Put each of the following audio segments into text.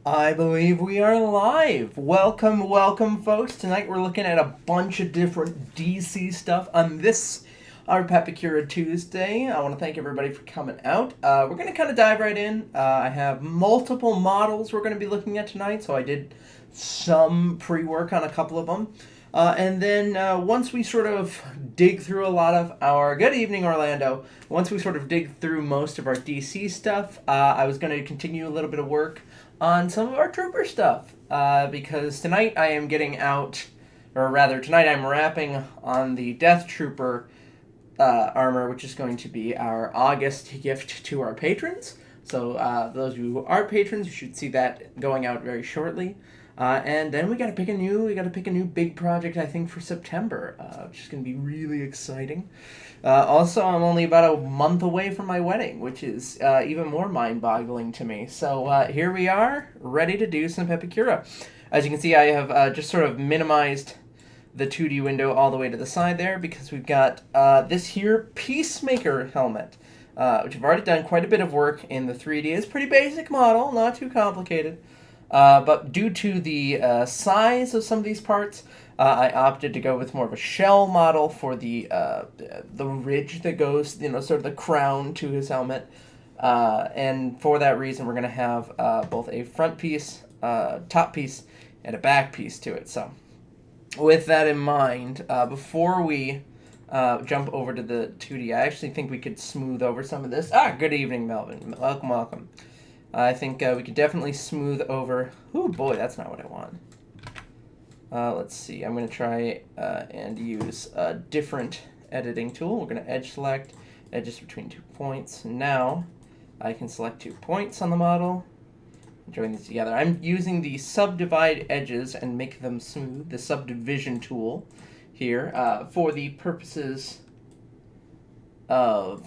I believe we are live. Welcome, welcome, folks. Tonight we're looking at a bunch of different DC stuff on this, our Pepakura Tuesday. I want to thank everybody for coming out. We're going to kind of dive right in. I have multiple models we're going to be looking at tonight, so I did some pre-work on a couple of them. And then once we sort of dig through a lot of our... Good evening, Orlando. Once we sort of dig through most of our DC stuff, I was going to continue a little bit of work on some of our trooper stuff, because tonight I am getting out, or rather tonight I'm wrapping on the Death Trooper armor, which is going to be our August gift to our patrons. So those of you who are patrons, you should see that going out very shortly. And then we gotta pick a new big project, I think, for September, which is gonna be really exciting. Also, I'm only about a month away from my wedding, which is even more mind-boggling to me. So here we are, ready to do some Pepakura. As you can see, I have just sort of minimized the 2D window all the way to the side there, because we've got this here Peacemaker helmet, which I've already done quite a bit of work in the 3D. It's a pretty basic model, not too complicated. But due to the size of some of these parts, I opted to go with more of a shell model for the ridge that goes, sort of the crown to his helmet. And for that reason, we're going to have both a front piece, top piece, and a back piece to it. So with that in mind, before we jump over to the 2D, I actually think we could smooth over some of this. Good evening, Melvin. Welcome, welcome. I think we could definitely smooth over... Oh boy, that's not what I want. Let's see. I'm going to try and use a different editing tool. We're going to edge select, edges between 2 points. Now, I can select 2 points on the model and join these together. I'm using the subdivide edges and make them smooth, the subdivision tool here, for the purposes of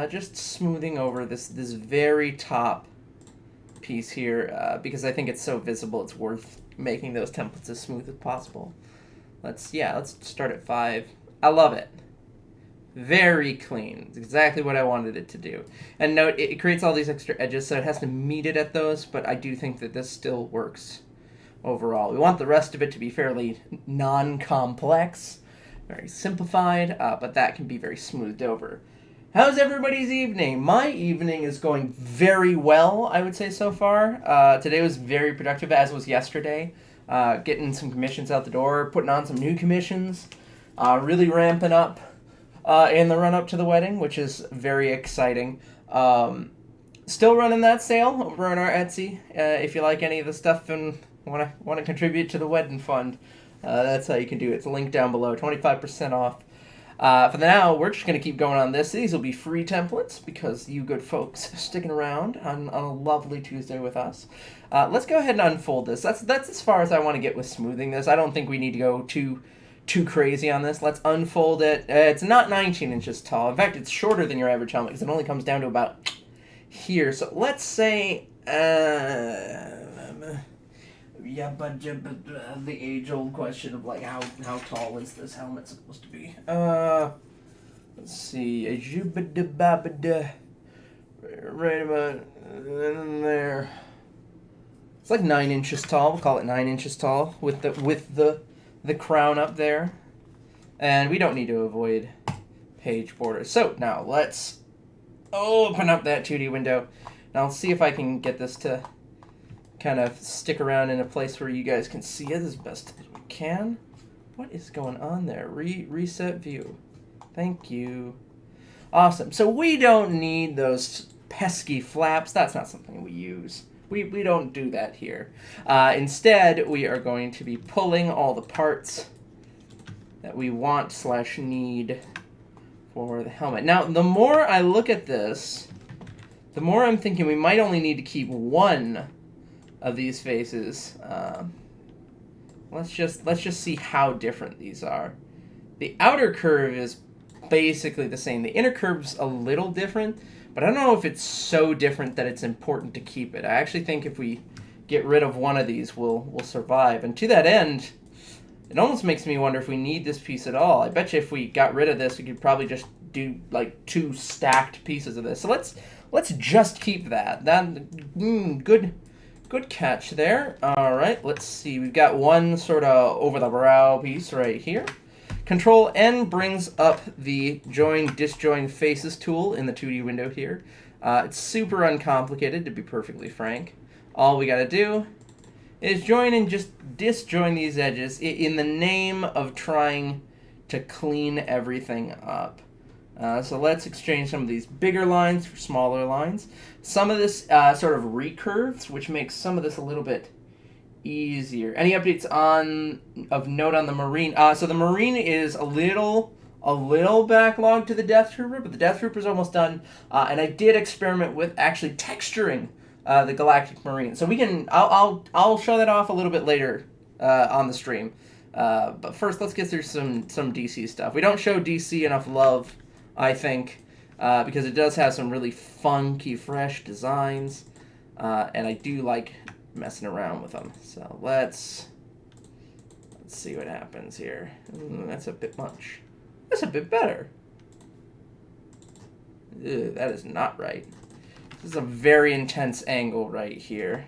just smoothing over this very top piece here, because I think it's so visible, it's worth making those templates as smooth as possible. Let's start at 5. I love it. Very clean. It's exactly what I wanted it to do. And note, it creates all these extra edges, so it has to meet it at those, but I do think that this still works overall. We want the rest of it to be fairly non-complex, very simplified, but that can be very smoothed over. How's everybody's evening? My evening is going very well, I would say, so far. Today was very productive, as was yesterday. Getting some commissions out the door, putting on some new commissions, really ramping up in the run-up to the wedding, which is very exciting. Still running that sale over on our Etsy. If you like any of the stuff and want to contribute to the wedding fund, that's how you can do it. It's a link down below, 25% off. For now, we're just going to keep going on this. These will be free templates because you good folks are sticking around on a lovely Tuesday with us. Let's go ahead and unfold this. That's as far as I want to get with smoothing this. I don't think we need to go too crazy on this. Let's unfold it. It's not 19 inches tall. In fact, it's shorter than your average helmet because it only comes down to about here. So let's say... Yeah, but the age-old question of, like, how tall is this helmet supposed to be? Let's see. Right about there. It's like 9 inches tall. We'll call it 9 inches tall with the crown up there. And we don't need to avoid page borders. So now let's open up that 2D window. Now I'll see if I can get this to kind of stick around in a place where you guys can see it as best as we can. What is going on there? Reset view. Thank you. Awesome. So we don't need those pesky flaps. That's not something we use. We don't do that here. Instead, we are going to be pulling all the parts that we want / need for the helmet. Now, the more I look at this, the more I'm thinking we might only need to keep one of these faces. Let's just see how different these are. The outer curve is basically the same. The inner curve's a little different, but I don't know if it's so different that it's important to keep it. I actually think if we get rid of one of these, we'll survive. And to that end, it almost makes me wonder if we need this piece at all. I bet you if we got rid of this, we could probably just do like 2 stacked pieces of this. So let's just keep that. Good Good catch there. All right, let's see. We've got one sort of over-the-brow piece right here. Control N brings up the Disjoin Faces tool in the 2D window here. It's super uncomplicated, to be perfectly frank. All we got to do is join and just disjoin these edges in the name of trying to clean everything up. So let's exchange some of these bigger lines for smaller lines. Some of this sort of recurves, which makes some of this a little bit easier. Any updates of note on the Marine? So the Marine is a little backlogged to the Death Trooper, but the Death Trooper is almost done. And I did experiment with actually texturing the Galactic Marine. So we can. I'll show that off a little bit later on the stream. But first, let's get through some DC stuff. We don't show DC enough love, I think, because it does have some really funky, fresh designs, and I do like messing around with them. So let's see what happens here. That's a bit much. That's a bit better. Ew, that is not right. This is a very intense angle right here.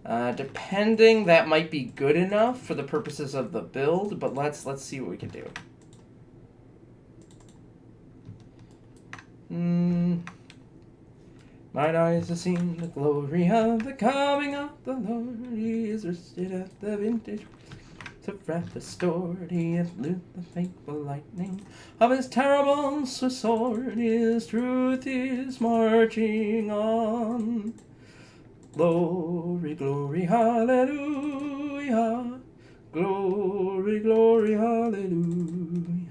Depending, that might be good enough for the purposes of the build, but let's see what we can do. Mine eyes have seen the glory of the coming of the Lord. He is rested at the vintage. So wrath restored, he hath lit the faithful lightning of his terrible Swiss sword. His truth is marching on. Glory, glory, hallelujah. Glory, glory, hallelujah.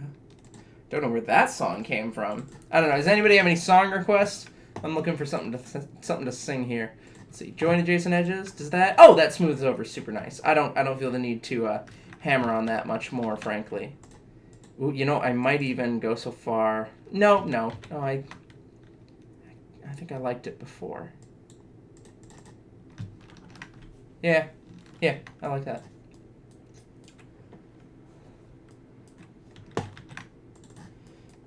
Don't know where that song came from. I don't know. Does anybody have any song requests? I'm looking for something to sing here. Let's see. Join adjacent edges. Does that? Oh, that smooths over super nice. I don't feel the need to hammer on that much more, frankly. Ooh, you know, I might even go so far. No. I think I liked it before. Yeah, I like that.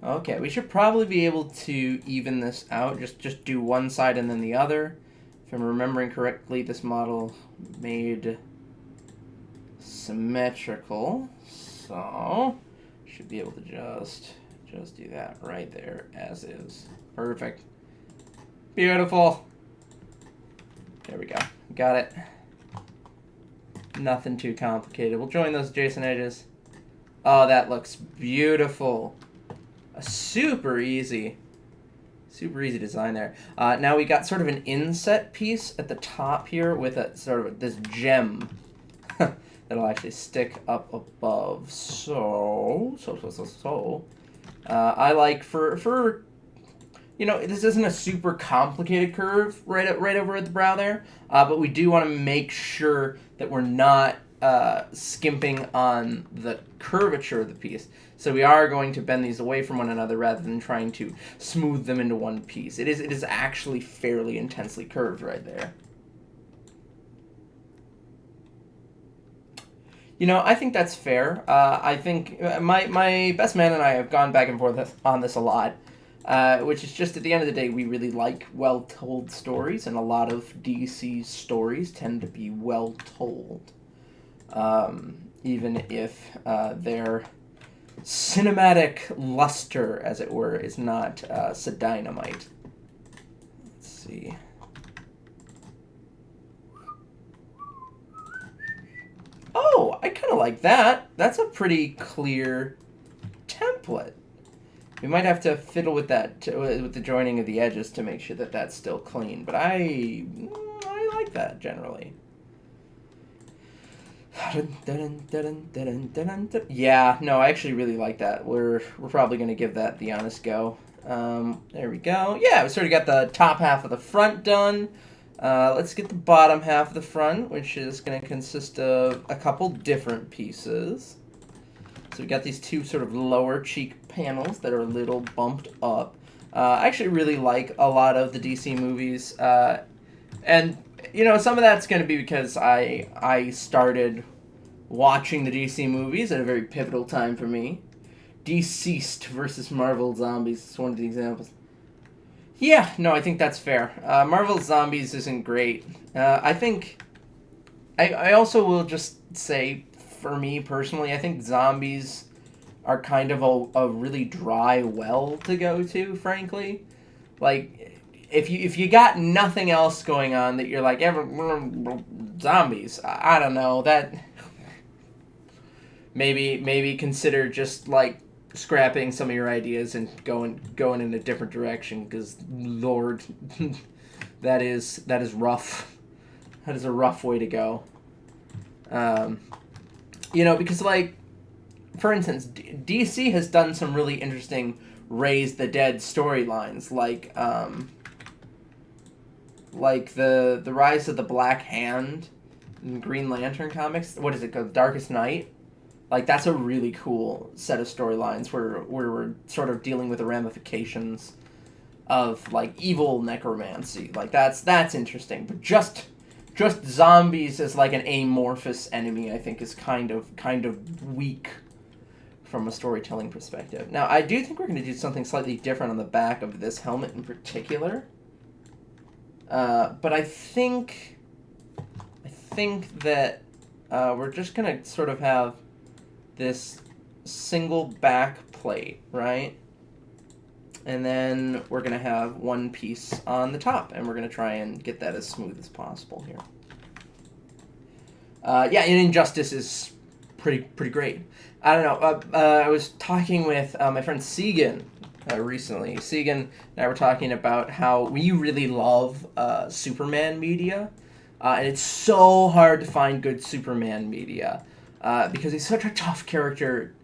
Okay, we should probably be able to even this out. Just do one side and then the other. If I'm remembering correctly, this model made symmetrical, so should be able to just do that right there as is. Perfect. Beautiful. There we go. Got it. Nothing too complicated. We'll join those adjacent edges. Oh, that looks beautiful. A super easy design there. Now we got sort of an inset piece at the top here with a sort of this gem that'll actually stick up above. So I like for you know, this isn't a super complicated curve right over at the brow there, but we do want to make sure that we're not skimping on the curvature of the piece. So we are going to bend these away from one another rather than trying to smooth them into one piece. It is actually fairly intensely curved right there. You know, I think that's fair. I think my best man and I have gone back and forth on this a lot, which is just at the end of the day, we really like well-told stories, and a lot of DC stories tend to be well-told. Even if their cinematic luster, as it were, is not dynamite. Let's see. Oh, I kind of like that. That's a pretty clear template. We might have to fiddle with that, with the joining of the edges to make sure that that's still clean, but I like that generally. Yeah, no, I actually really like that. We're probably going to give that the honest go. There we go. Yeah, we sort of got the top half of the front done. Let's get the bottom half of the front, which is going to consist of a couple different pieces. So we got these two sort of lower cheek panels that are a little bumped up. I actually really like a lot of the DC movies, and you know, some of that's going to be because I started watching the DC movies at a very pivotal time for me. Deceased versus Marvel Zombies is one of the examples. Yeah, no, I think that's fair. Marvel's Zombies isn't great. I think... I also will just say, for me personally, I think Zombies are kind of a really dry well to go to, frankly. Like, if you got nothing else going on that you're like, zombies, I don't know, that... Maybe consider just, like, scrapping some of your ideas and going in a different direction, because, Lord, that is rough. That is a rough way to go. Because, like, for instance, DC has done some really interesting Raise the Dead storylines, like the Rise of the Black Hand in Green Lantern comics. What is it called? Darkest Night? Like, that's a really cool set of storylines where we're sort of dealing with the ramifications of, like, evil necromancy. Like, that's interesting. But just zombies as, like, an amorphous enemy, I think, is kind of weak from a storytelling perspective. Now, I do think we're going to do something slightly different on the back of this helmet in particular. But I think that we're just going to sort of have this single back plate, right? And then we're going to have one piece on the top, and we're going to try and get that as smooth as possible here. And Injustice is pretty great. I don't know. I was talking with my friend Segan recently. Segan and I were talking about how we really love Superman media, and it's so hard to find good Superman media because he's such a tough character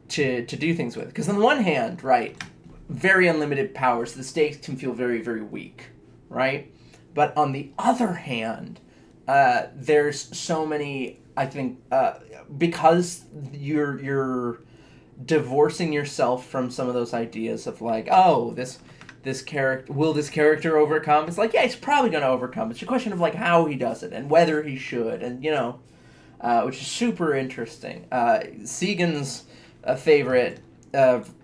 to do things with. Because on the one hand, right, very unlimited powers, the stakes can feel very, very weak, right? But on the other hand, there's so many, I think, because you're divorcing yourself from some of those ideas of like, oh, this character, will this character overcome? It's like, yeah, he's probably going to overcome. It's a question of like how he does it and whether he should, and which is super interesting. Segan's favorite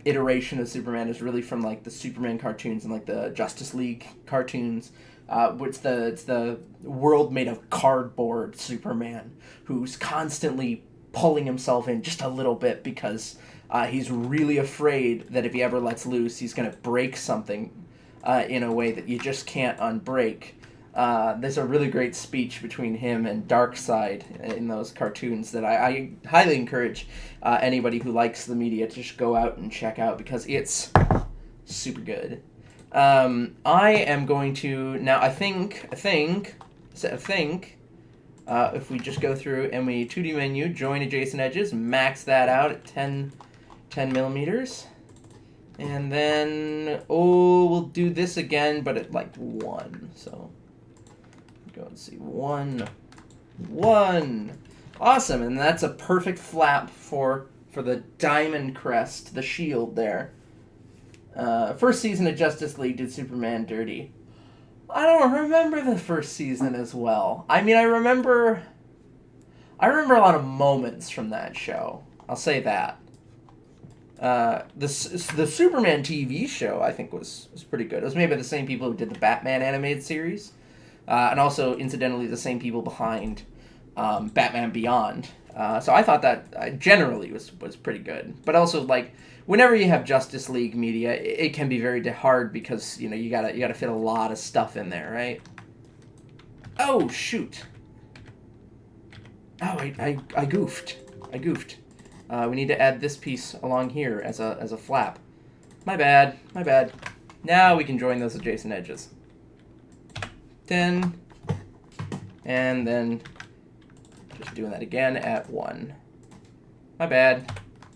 iteration of Superman is really from like the Superman cartoons and like the Justice League cartoons. It's the world made of cardboard Superman who's constantly pulling himself in just a little bit because he's really afraid that if he ever lets loose, he's going to break something in a way that you just can't unbreak. There's a really great speech between him and Darkseid in those cartoons that I highly encourage anybody who likes the media to just go out and check out because it's super good. I am going to now. I think if we just go through and we 2D menu, join adjacent edges, max that out at 10 millimeters, and then we'll do this again, but at like 1. So go and see 1. Awesome, and that's a perfect flap for the diamond crest, the shield there. First season of Justice League did Superman dirty. I don't remember the first season as well. I mean, I remember a lot of moments from that show. I'll say that. The Superman TV show, I think, was pretty good. It was made by the same people who did the Batman animated series. And also, incidentally, the same people behind Batman Beyond. So I thought that generally was pretty good. But also, like, whenever you have Justice League media, it can be very hard because, you gotta fit a lot of stuff in there, right? Oh, shoot. Oh, I goofed. We need to add this piece along here as a flap. My bad. Now we can join those adjacent edges. 10. And then just doing that again at 1. My bad.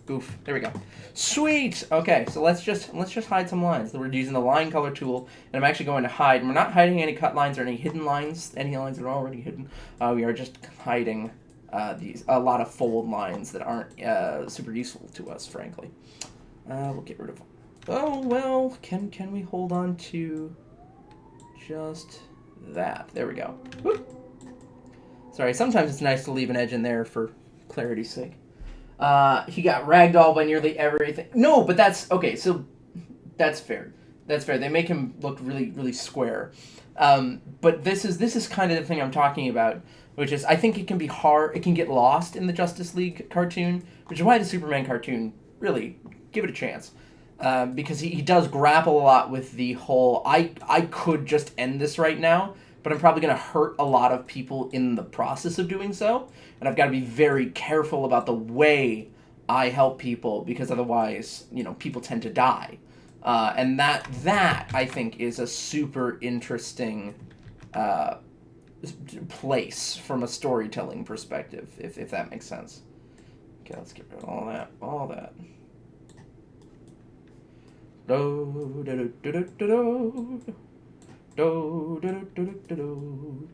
Goof. There we go. Sweet! Okay, so let's just hide some lines. We're using the line color tool, and I'm actually going to hide. And we're not hiding any cut lines or any hidden lines. Any lines that are already hidden. We are just hiding a lot of fold lines that aren't super useful to us, frankly. We'll get rid of. Oh well, can we hold on to just that? There we go. Whoop. Sorry, sometimes it's nice to leave an edge in there for clarity's sake. He got ragdolled by nearly everything. No, but that's okay. So that's fair. That's fair. They make him look really, really square. But this is kind of the thing I'm talking about, which is I think it can be hard. It can get lost in the Justice League cartoon, which is why the Superman cartoon, really, give it a chance. Because he does grapple a lot with the whole, I could just end this right now, but I'm probably going to hurt a lot of people in the process of doing so. And I've got to be very careful about the way I help people, because otherwise, people tend to die. And that I think is a super interesting place from a storytelling perspective, if that makes sense. Okay, let's get rid of all that. Do do do do do do do do do do do.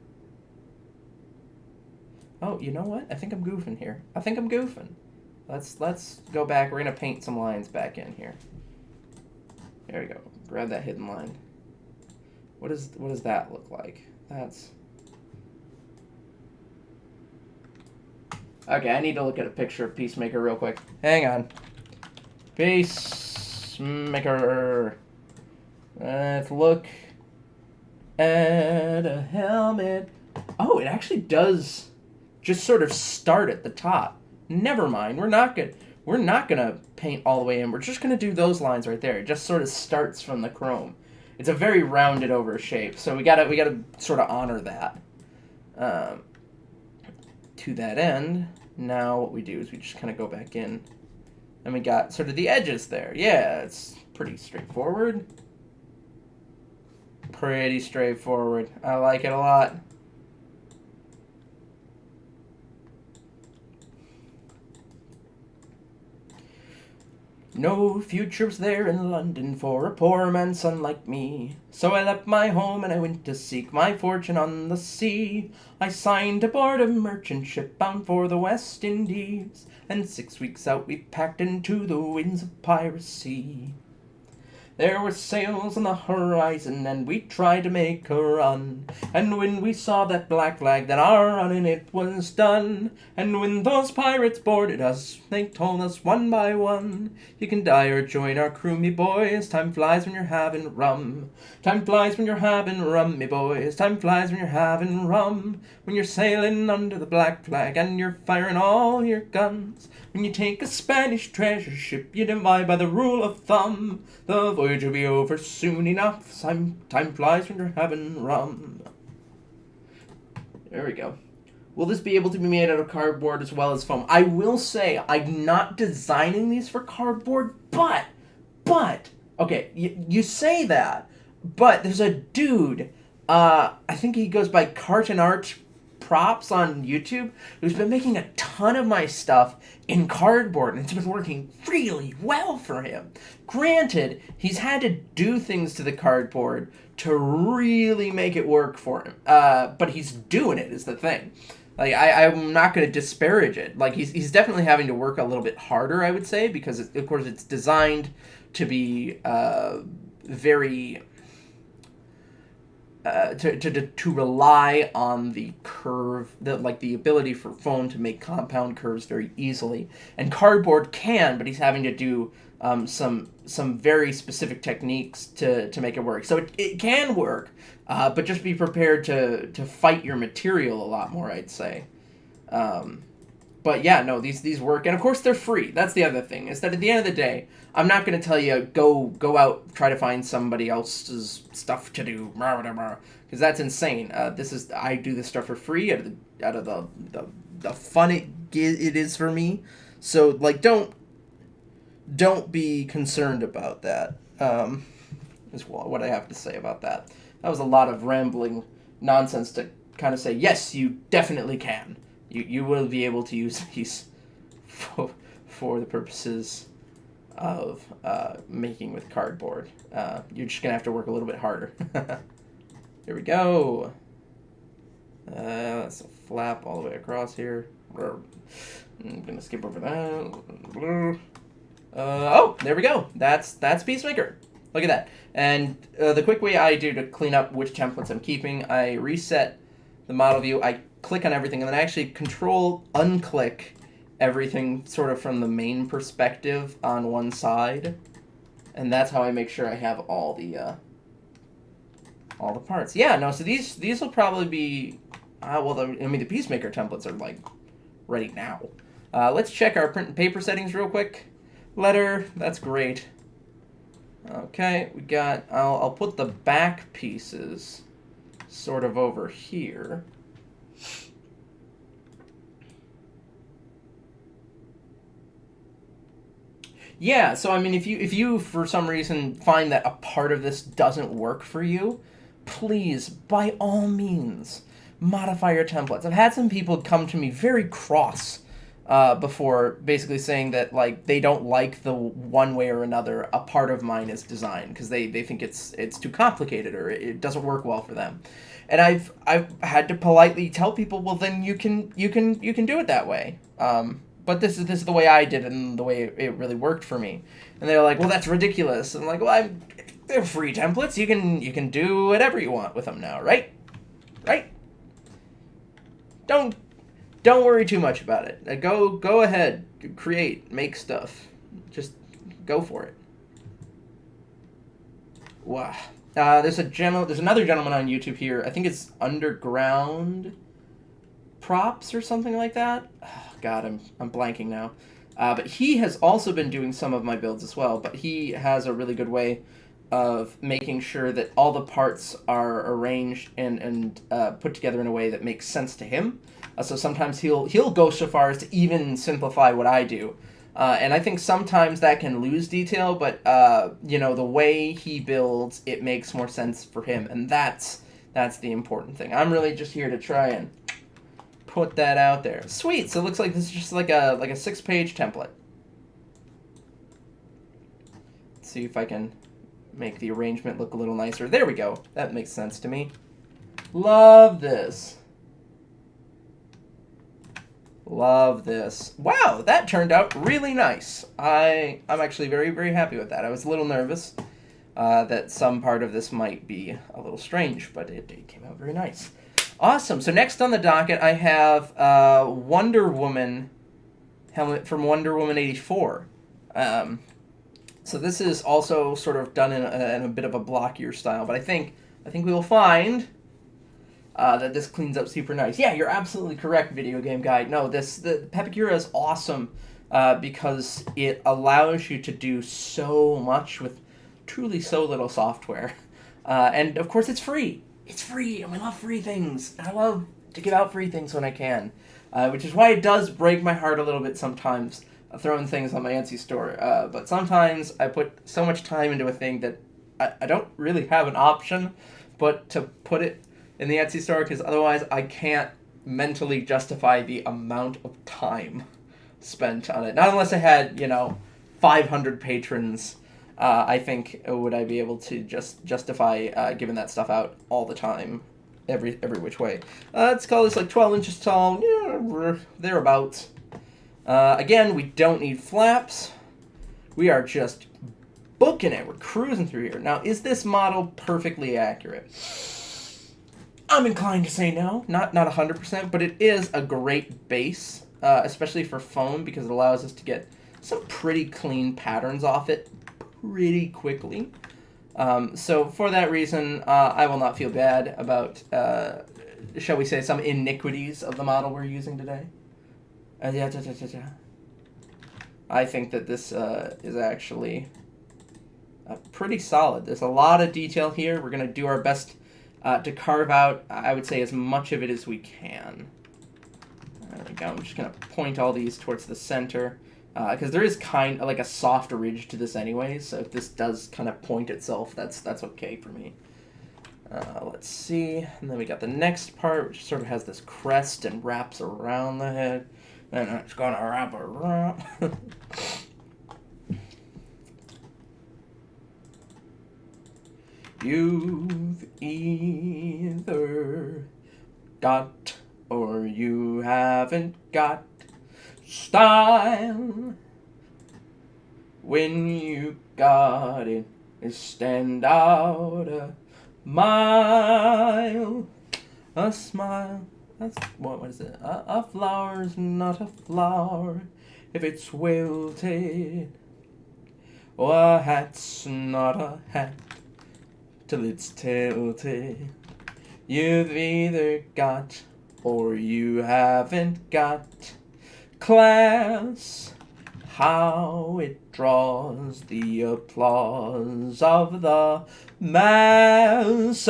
Oh, you know what? I think I'm goofing here. Let's go back. We're gonna paint some lines back in here. There we go. Grab that hidden line. What does that look like? That's... Okay, I need to look at a picture of Peacemaker real quick. Hang on. Peacemaker. Let's look at a helmet. Oh, it actually does just sort of start at the top. Never mind. We're not gonna paint all the way in. We're just gonna do those lines right there. It just sort of starts from the chrome. It's a very rounded over shape, so we gotta sort of honor that. To that end, now what we do is we just kind of go back in, and we got sort of the edges there. Yeah, it's pretty straightforward. Pretty straightforward. I like it a lot. No future's there in London for a poor man's son like me. So I left my home and I went to seek my fortune on the sea. I signed aboard a merchant ship bound for the West Indies, and 6 weeks out we packed into the winds of piracy. There were sails on the horizon, and we tried to make a run. And when we saw that black flag, then our running it was done. And when those pirates boarded us, they told us one by one, you can die or join our crew, me boys. Time flies when you're having rum. Time flies when you're having rum, me boys. Time flies when you're having rum. When you're sailing under the black flag and you're firing all your guns. When you take a Spanish treasure ship, you divide by the rule of thumb. The voyage will be over soon enough. Time flies when you're having rum. There we go. Will this be able to be made out of cardboard as well as foam? I will say, I'm not designing these for cardboard, but, okay, you say that, but there's a dude, I think he goes by Carton Art Props on YouTube, who's been making a ton of my stuff in cardboard, and it's been working really well for him. Granted, he's had to do things to the cardboard to really make it work for him, but he's doing it is the thing. Like, I'm not going to disparage it. Like, he's definitely having to work a little bit harder, I would say, because, of course, it's designed to be very... to rely on the curve, the ability for foam to make compound curves very easily. And cardboard can, but he's having to do some very specific techniques to make it work. So it can work, but just be prepared to fight your material a lot more, I'd say. But yeah, no, these work, and of course they're free. That's the other thing, is that at the end of the day, I'm not going to tell you go out, try to find somebody else's stuff to do, because that's insane. I do this stuff for free out of the fun it is for me. So like, don't be concerned about that. Is what I have to say about that. That was a lot of rambling nonsense to kind of say, yes, you definitely can. You will be able to use these for the purposes of making with cardboard. You're just going to have to work a little bit harder. Here we go. That's a flap all the way across here. I'm going to skip over that. Oh, there we go. That's Peacemaker. Look at that. And the quick way I do to clean up which templates I'm keeping, I reset the model view. I click on everything, and then I actually unclick everything sort of from the main perspective on one side. And that's how I make sure I have all the parts. Yeah, no, so these will probably be, the Peacemaker templates are, like, ready now. Let's check our print and paper settings real quick. Letter, that's great. Okay, we got, I'll put the back pieces sort of over here. Yeah, so I mean, if you for some reason find that a part of this doesn't work for you, please, by all means, modify your templates. I've had some people come to me very cross before, basically saying that, like, they don't like the one way or another a part of mine is designed because they think it's too complicated or it doesn't work well for them. And I've had to politely tell people, well, then you can do it that way. But this is the way I did it and the way it really worked for me. And they're like, well, that's ridiculous. And I'm like, well, they're free templates. You can do whatever you want with them now, right? Right? Don't worry too much about it. Go ahead, create, make stuff. Just go for it. Wow. There's another gentleman on YouTube here. I think it's Underground Props or something like that. Oh, God, I'm blanking now. But he has also been doing some of my builds as well. But he has a really good way of making sure that all the parts are arranged and put together in a way that makes sense to him. So sometimes he'll go so far as to even simplify what I do. And I think sometimes that can lose detail, but the way he builds, it makes more sense for him, and that's the important thing. I'm really just here to try and put that out there. Sweet. So it looks like this is just like a 6-page template. Let's see if I can make the arrangement look a little nicer. There we go. That makes sense to me. Love this. Love this. Wow, that turned out really nice. I'm actually very, very happy with that. I was a little nervous that some part of this might be a little strange, but it came out very nice. Awesome. So next on the docket, I have Wonder Woman helmet from Wonder Woman 84. So this is also sort of done in a bit of a blockier style, but I think we will find that this cleans up super nice. Yeah, you're absolutely correct, Video Game Guy. No, the Pepakura is awesome because it allows you to do so much with truly so little software. And, of course, it's free. It's free, and we love free things. I love to give out free things when I can, which is why it does break my heart a little bit sometimes throwing things on my Etsy store. But sometimes I put so much time into a thing that I don't really have an option but to put it in the Etsy store, because otherwise I can't mentally justify the amount of time spent on it. Not unless I had, 500 patrons, I think would I be able to just justify giving that stuff out all the time, every which way. Let's call this like 12 inches tall, thereabouts. Again, we don't need flaps. We are just booking it. We're cruising through here. Now, is this model perfectly accurate? I'm inclined to say no, not 100%, but it is a great base, especially for foam, because it allows us to get some pretty clean patterns off it pretty quickly. So for that reason, I will not feel bad about, shall we say, some iniquities of the model we're using today. I think that this is actually pretty solid. There's a lot of detail here. We're going to do our best to carve out, I would say, as much of it as we can. There we go. I'm just going to point all these towards the center, because there is kind of like a soft ridge to this anyway, so if this does kind of point itself, that's okay for me. Let's see. And then we got the next part, which sort of has this crest and wraps around the head. And it's going to wrap around. You've either got or you haven't got style. When you got it, stand out a mile. A smile. That's what is it? A flower's not a flower if it's wilted. Oh, a hat's not a hat till it's tilted. You've either got or you haven't got class. How it draws the applause of the masses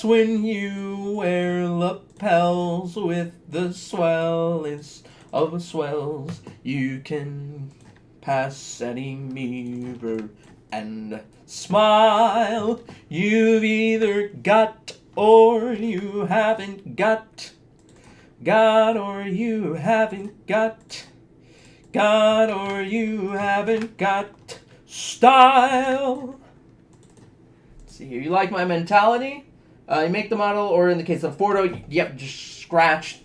when you wear lapels with the swellest of swells. You can pass any mirror and smile. You've either got or you haven't got. Got or you haven't got. Got or you haven't got style. Let's see here. You like my mentality? You make the model, or in the case of Fordo, yep, just scratch.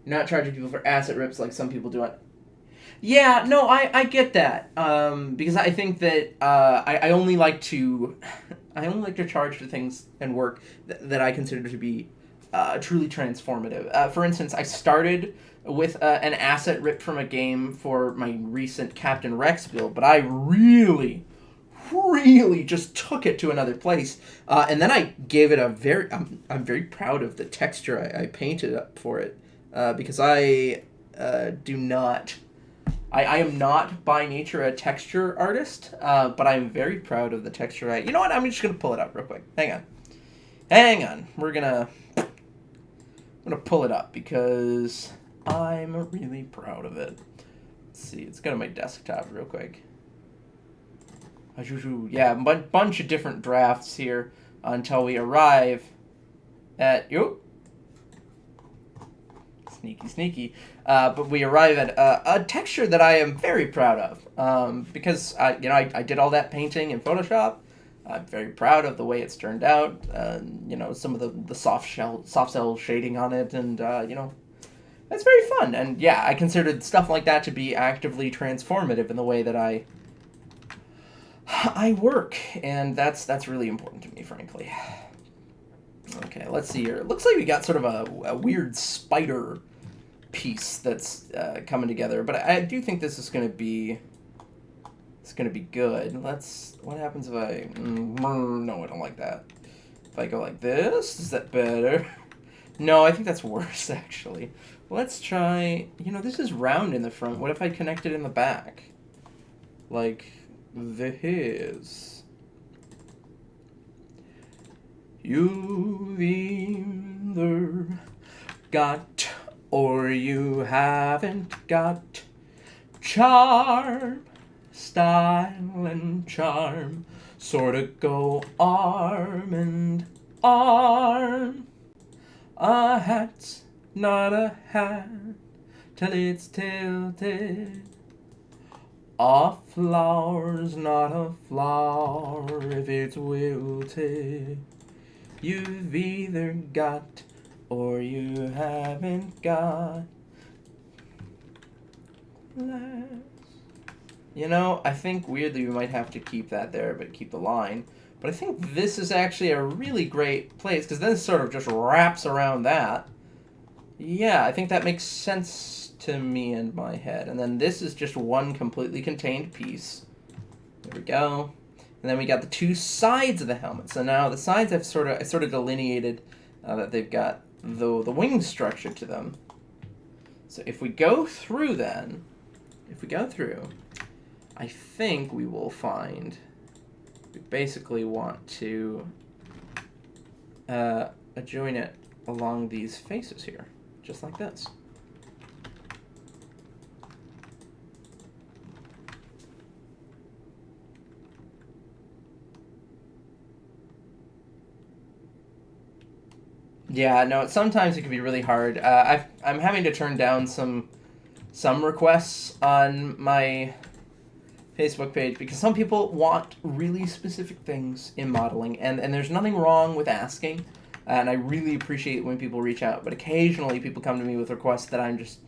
You're not charging people for asset rips like some people do it. Yeah, no, I get that. Because I think that I only like to charge for things and work that I consider to be truly transformative. For instance, I started with an asset ripped from a game for my recent Captain Rex build, but I really just took it to another place, and then I gave it a very. I'm very proud of the texture I painted up for it, because I do not. I am not by nature a texture artist, but I'm very proud of the texture. You know what? I'm just gonna pull it up real quick. Hang on. I'm gonna pull it up because I'm really proud of it. Let's see. Let's go to my desktop real quick. Yeah, a bunch of different drafts here until we arrive at sneaky. But we arrive at a texture that I am very proud of, because I did all that painting in Photoshop. I'm very proud of the way it's turned out. Some of the soft cell shading on it, and it's very fun. And yeah, I considered stuff like that to be actively transformative in the way that I work, and that's really important to me, frankly. Okay, let's see here. It looks like we got sort of a weird spider piece that's coming together, but I do think this is going to be good. What happens if I no, I don't like that. If I go like this, is that better? No, I think that's worse, actually. Let's try, this is round in the front. What if I connect it in the back? Like this. You've either got or you haven't got charm, style, and charm sorta go arm in arm. A hat's not a hat till it's tilted. A flower's not a flower if it's wilted. You've either got or you haven't got. I think weirdly we might have to keep that there, but keep the line. But I think this is actually a really great place, because then it sort of just wraps around that. Yeah, I think that makes sense to me in my head. And then this is just one completely contained piece. There we go. And then we got the two sides of the helmet. So now the sides I sort of delineated that they've got the wing structure to them. So if we go through, I think we will find we basically want to join it along these faces here, just like this. Yeah, no, sometimes it can be really hard. I'm having to turn down some requests on my Facebook page because some people want really specific things in modeling, and there's nothing wrong with asking, and I really appreciate when people reach out, but occasionally people come to me with requests that I'm just,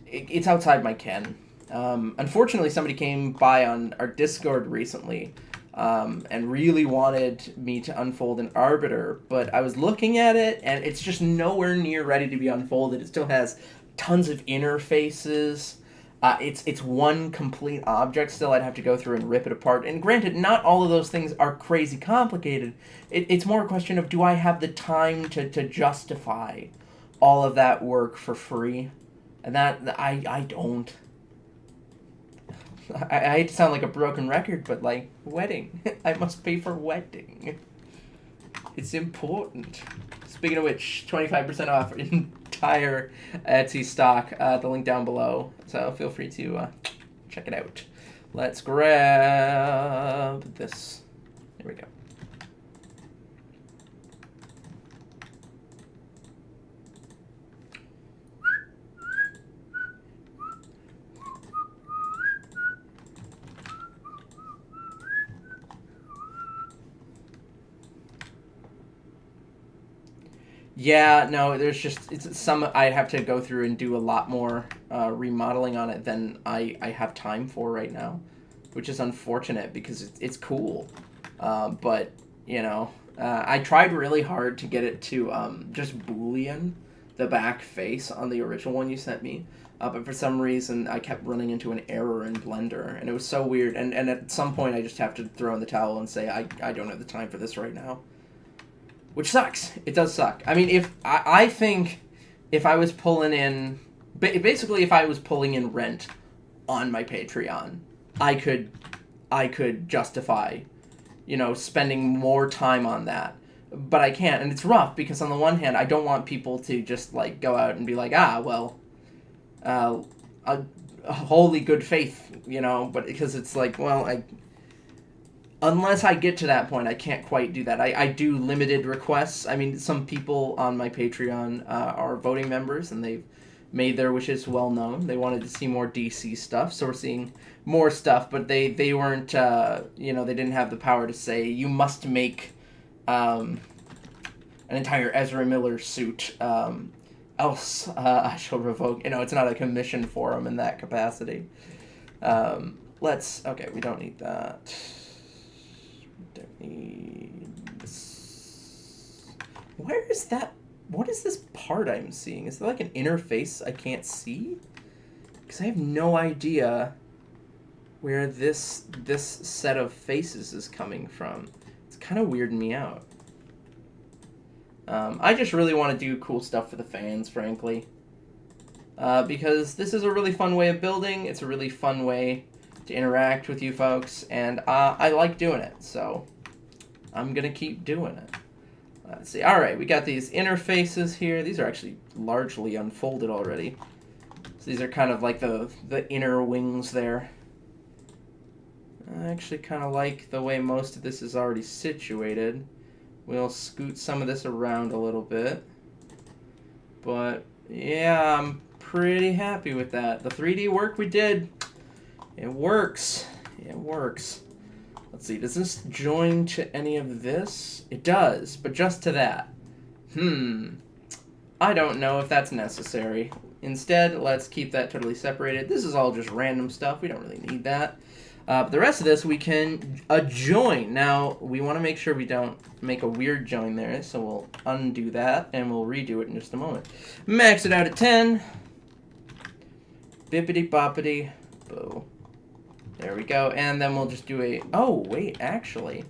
it's outside my ken. Unfortunately, somebody came by on our Discord recently and really wanted me to unfold an Arbiter, but I was looking at it, and it's just nowhere near ready to be unfolded. It still has tons of interfaces. It's one complete object. Still, I'd have to go through and rip it apart. And granted, not all of those things are crazy complicated. It's more a question of, do I have the time to justify all of that work for free? And that I don't. I hate to sound like a broken record, but like, wedding. I must pay for wedding. It's important. Speaking of which, 25% off entire Etsy stock. The link down below. So feel free to check it out. Let's grab this. There we go. Yeah, no, it's some, I have to go through and do a lot more remodeling on it than I have time for right now, which is unfortunate because it's cool. But, you know, I tried really hard to get it to just Boolean the back face on the original one you sent me. But for some reason, I kept running into an error in Blender, and it was so weird. And at some point, I just have to throw in the towel and say, I don't have the time for this right now. Which sucks. It does suck. I mean, I think if I was pulling in... Basically, if I was pulling in rent on my Patreon, I could justify, you know, spending more time on that. But I can't. And it's rough, because on the one hand, I don't want people to just, like, go out and be like, well... a wholly good faith, you know, but because it's like, well, unless I get to that point, I can't quite do that. I do limited requests. I mean, some people on my Patreon are voting members, and they've made their wishes well known. They wanted to see more DC stuff, so we're seeing more stuff, but they weren't, you know, they didn't have the power to say, you must make an entire Ezra Miller suit, else I shall revoke. You know, it's not a commission for them in that capacity. Okay, we don't need that. Don't need this. Where is that? What is this part I'm seeing? Is there like an interface I can't see? Because I have no idea where this set of faces is coming from. It's kind of weirding me out. I just really want to do cool stuff for the fans, frankly. Because this is a really fun way of building. It's a really fun way to interact with you folks, and I like doing it, so I'm going to keep doing it. Let's see. All right, we got these interfaces here. These are actually largely unfolded already. So these are kind of like the inner wings there. I actually kind of like the way most of this is already situated. We'll scoot some of this around a little bit. But, yeah, I'm pretty happy with that. The 3D work we did, it works. It works. Let's see, does this join to any of this? It does, but just to that. I don't know if that's necessary. Instead, let's keep that totally separated. This is all just random stuff. We don't really need that. The rest of this, we can join. Now, we want to make sure we don't make a weird join there, so we'll undo that, and we'll redo it in just a moment. Max it out at 10. Bippity-boppity. Boo. There we go, and then we'll just do a... Oh, wait, actually,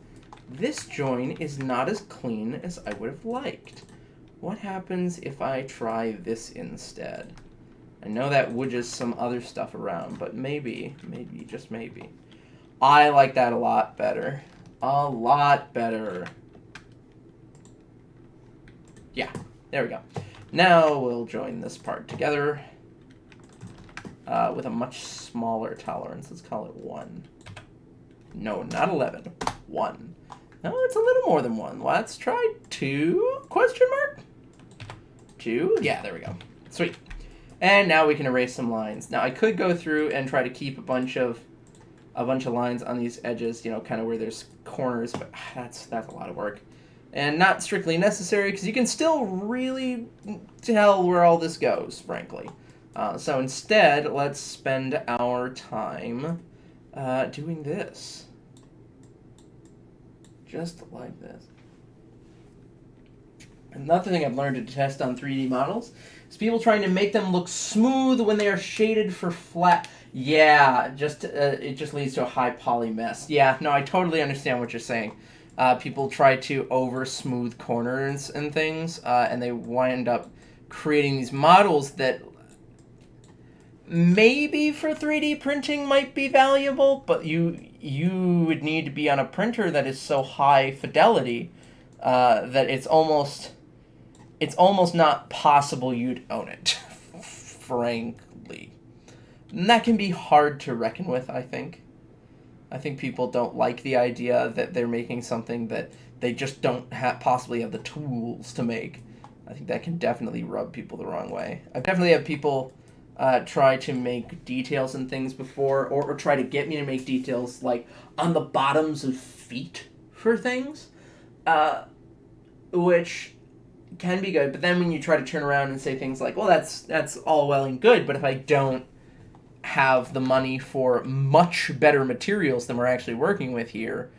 this join is not as clean as I would have liked. What happens if I try this instead? I know that widgets some other stuff around, but maybe, just maybe. I like that a lot better. A lot better. Yeah, there we go. Now we'll join this part together with a much smaller tolerance. Let's call it 1. No, not 11. 1. No, it's a little more than 1. Let's try 2? Question mark? 2? Yeah, there we go. Sweet. And now we can erase some lines. Now I could go through and try to keep a bunch of lines on these edges, you know, kind of where there's corners, but that's a lot of work. And not strictly necessary, because you can still really tell where all this goes, frankly. So instead, let's spend our time doing this. Just like this. Another thing I've learned to test on 3D models It's people trying to make them look smooth when they are shaded for flat. Yeah, it just leads to a high poly mess. Yeah, no, I totally understand what you're saying. People try to over smooth corners and things, and they wind up creating these models that maybe for 3D printing might be valuable, but you would need to be on a printer that is so high fidelity that it's almost not possible you'd own it, frankly. And that can be hard to reckon with, I think. I think people don't like the idea that they're making something that they just don't possibly have the tools to make. I think that can definitely rub people the wrong way. I've definitely had people try to make details and things before, or try to get me to make details like on the bottoms of feet for things, which can be good. But then when you try to turn around and say things like, well, that's all well and good, but if I don't have the money for much better materials than we're actually working with here,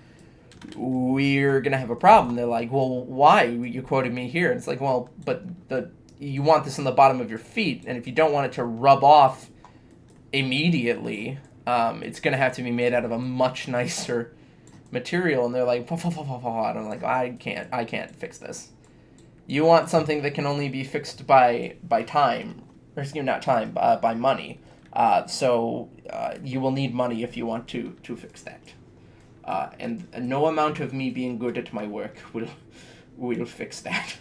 we're gonna have a problem. They're like, well, why? You quoted me here. And it's like, well, but you want this on the bottom of your feet, and if you don't want it to rub off immediately, it's gonna have to be made out of a much nicer material. And they're like, and I'm like, I can't fix this. You want something that can only be fixed by time, or excuse me, not time, by money. So you will need money if you want to fix that. And no amount of me being good at my work will fix that,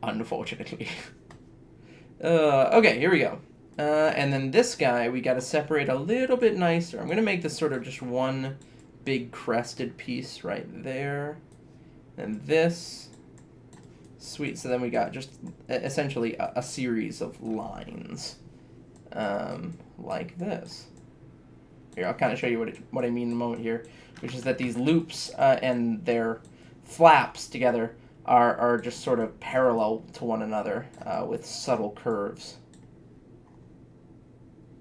unfortunately. Okay, here we go. And then this guy, we got to separate a little bit nicer. I'm going to make this sort of just one big crested piece right there. And this. Sweet, so then we got just essentially a series of lines. Like this. Here, I'll kind of show you what I mean in a moment here, which is that these loops and their flaps together are just sort of parallel to one another with subtle curves.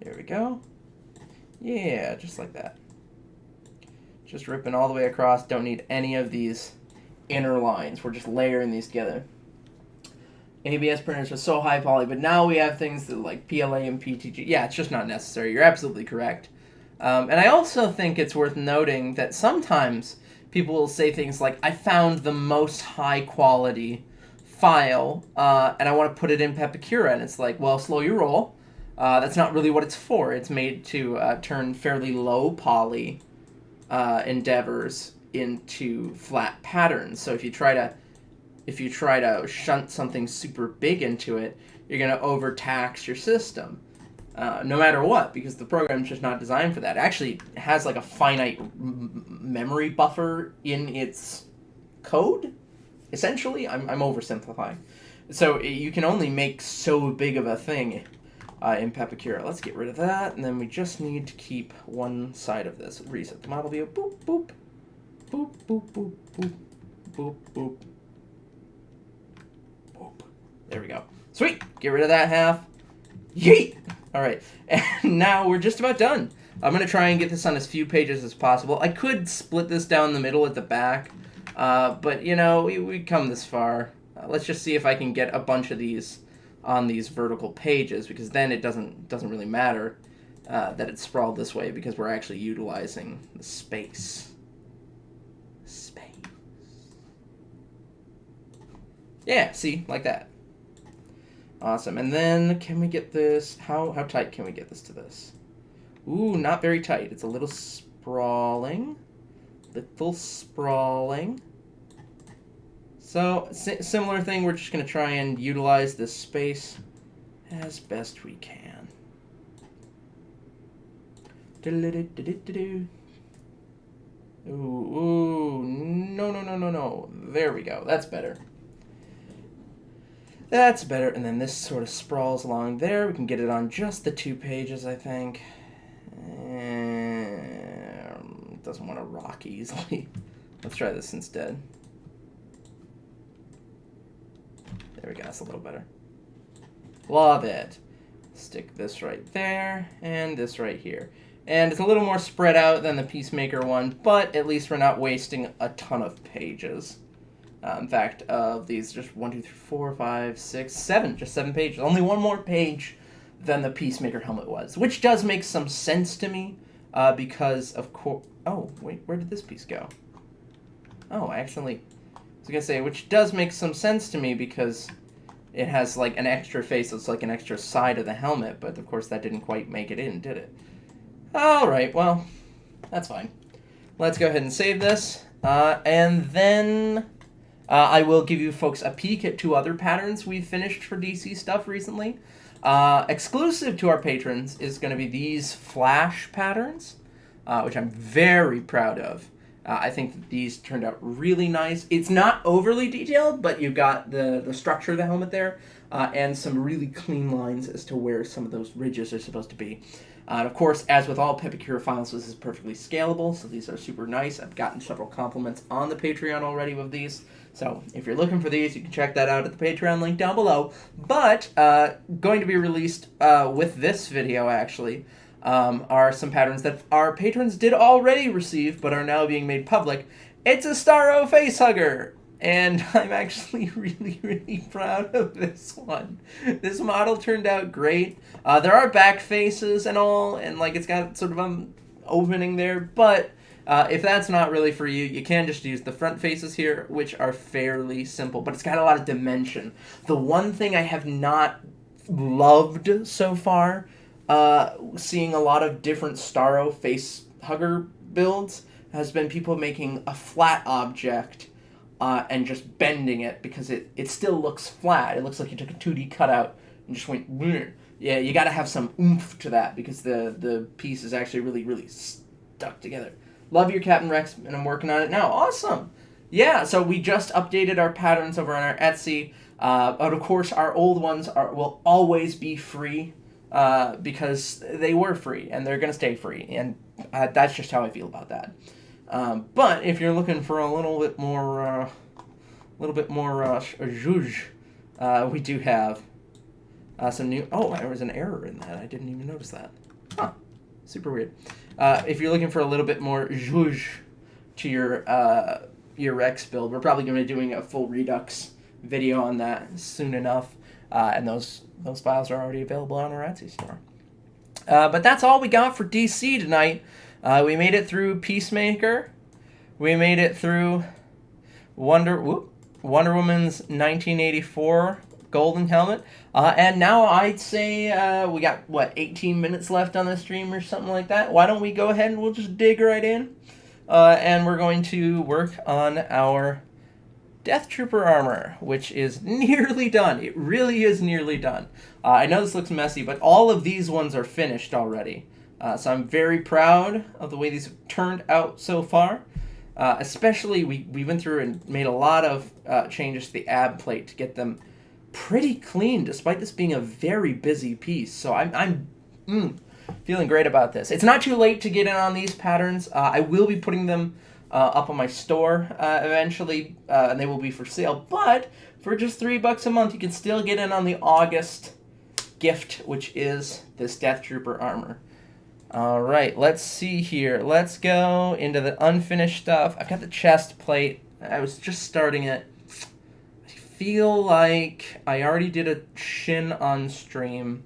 There we go. Yeah, just like that. Just ripping all the way across. Don't need any of these inner lines. We're just layering these together. ABS printers are so high poly, but now we have things that like PLA and PTG. Yeah, it's just not necessary. You're absolutely correct. And I also think it's worth noting that sometimes people will say things like, I found the most high quality file, and I want to put it in Pepakura. And it's like, well, slow your roll. That's not really what it's for. It's made to turn fairly low poly endeavors into flat patterns. So if you try to shunt something super big into it, you're going to overtax your system, no matter what, because the program's just not designed for that. It actually has like a finite memory buffer in its code, essentially. I'm oversimplifying. So you can only make so big of a thing in Pepakura. Let's get rid of that, and then we just need to keep one side of this. Reset the model view. Boop, boop, boop, boop, boop, boop, boop, boop. There we go. Sweet! Get rid of that half. Yeet! Alright, and now we're just about done. I'm going to try and get this on as few pages as possible. I could split this down the middle at the back, but, you know, we come this far. Let's just see if I can get a bunch of these on these vertical pages, because then it doesn't really matter that it's sprawled this way, because we're actually utilizing the space. Yeah, see? Like that. Awesome. And then, can we get this... How tight can we get this to this? Ooh, not very tight. It's a little sprawling. So, similar thing. We're just going to try and utilize this space as best we can. Ooh, no. There we go. That's better. That's better, and then this sort of sprawls along there. We can get it on just the 2 pages, I think. It doesn't want to rock easily. Let's try this instead. There we go, that's a little better. Love it. Stick this right there, and this right here. And it's a little more spread out than the Peacemaker one, but at least we're not wasting a ton of pages. In fact, of these, just 1, 2, 3, 4, 5, 6, 7, just 7 pages. Only one more page than the Peacemaker helmet was, which does make some sense to me, because of course. Oh wait, where did this piece go? Oh, I was gonna say, which does make some sense to me because it has like an extra face. It's like an extra side of the helmet, but of course that didn't quite make it in, did it? All right, well, that's fine. Let's go ahead and save this, and then I will give you folks a peek at 2 other patterns we've finished for DC stuff recently. Exclusive to our patrons is going to be these flash patterns, which I'm very proud of. I think that these turned out really nice. It's not overly detailed, but you've got the structure of the helmet there, and some really clean lines as to where some of those ridges are supposed to be. And of course, as with all Pepakura files, this is perfectly scalable, so these are super nice. I've gotten several compliments on the Patreon already with these, so if you're looking for these, you can check that out at the Patreon link down below. But going to be released with this video, actually, are some patterns that our patrons did already receive, but are now being made public. It's a Starro Facehugger! And I'm actually really, really proud of this one. This model turned out great. There are back faces and all, and like it's got sort of an opening there, but if that's not really for you, you can just use the front faces here, which are fairly simple, but it's got a lot of dimension. The one thing I have not loved so far, seeing a lot of different Starro Facehugger builds, has been people making a flat object and just bending it because it still looks flat. It looks like you took a 2D cutout and just went, bleh. Yeah, you got to have some oomph to that because the piece is actually really, really stuck together. Love your Captain Rex, and I'm working on it now. Awesome. Yeah, so we just updated our patterns over on our Etsy. But of course, our old ones will always be free because they were free and they're going to stay free. And that's just how I feel about that. But if you're looking for a little bit more zhuzh, we do have some new. Oh, there was an error in that. I didn't even notice that. Huh. Super weird. If you're looking for a little bit more zhuzh to your Rex build, we're probably going to be doing a full Redux video on that soon enough, and those files are already available on our Etsy store. But that's all we got for DC tonight. We made it through Peacemaker. We made it through Wonder Woman's 1984 golden helmet. And now I'd say we got, 18 minutes left on the stream or something like that. Why don't we go ahead and we'll just dig right in. And we're going to work on our Death Trooper armor, which is nearly done. It really is nearly done. I know this looks messy, but all of these ones are finished already. So I'm very proud of the way these have turned out so far. Especially, we went through and made a lot of changes to the ab plate to get them pretty clean, despite this being a very busy piece. So I'm feeling great about this. It's not too late to get in on these patterns. I will be putting them up on my store eventually, and they will be for sale. But for just $3 a month, you can still get in on the August gift, which is this Death Trooper armor. All right, let's see here. Let's go into the unfinished stuff. I've got the chest plate. I was just starting it. I feel like I already did a shin on stream.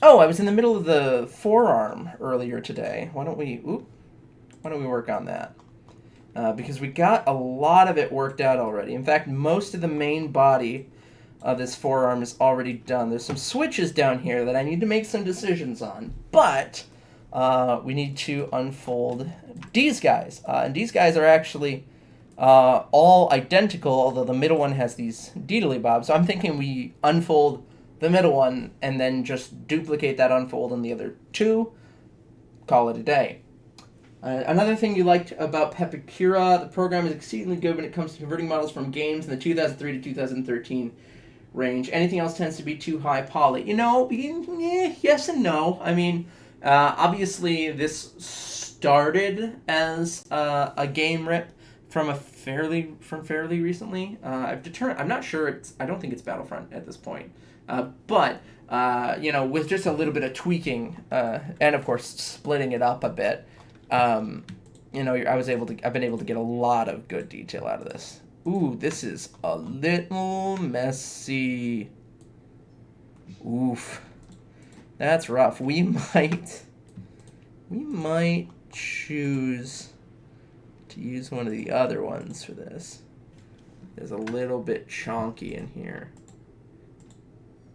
Oh, I was in the middle of the forearm earlier today. Why don't we work on that? Because we got a lot of it worked out already. In fact, most of the main body of this forearm is already done. There's some switches down here that I need to make some decisions on, but we need to unfold these guys. And these guys are actually all identical, although the middle one has these deedly bobs. So I'm thinking we unfold the middle one and then just duplicate that unfold on the other two, call it a day. Another thing you liked about Pepakura, the program is exceedingly good when it comes to converting models from games in the 2003 to 2013 range. Anything else tends to be too high poly. You know, yes and no. I mean, obviously this started as a game rip from fairly recently. I'm not sure I don't think it's Battlefront at this point. But with just a little bit of tweaking, and of course splitting it up a bit, you know, I've been able to get a lot of good detail out of this. Ooh, this is a little messy. Oof. That's rough. We might choose to use one of the other ones for this. There's a little bit chonky in here.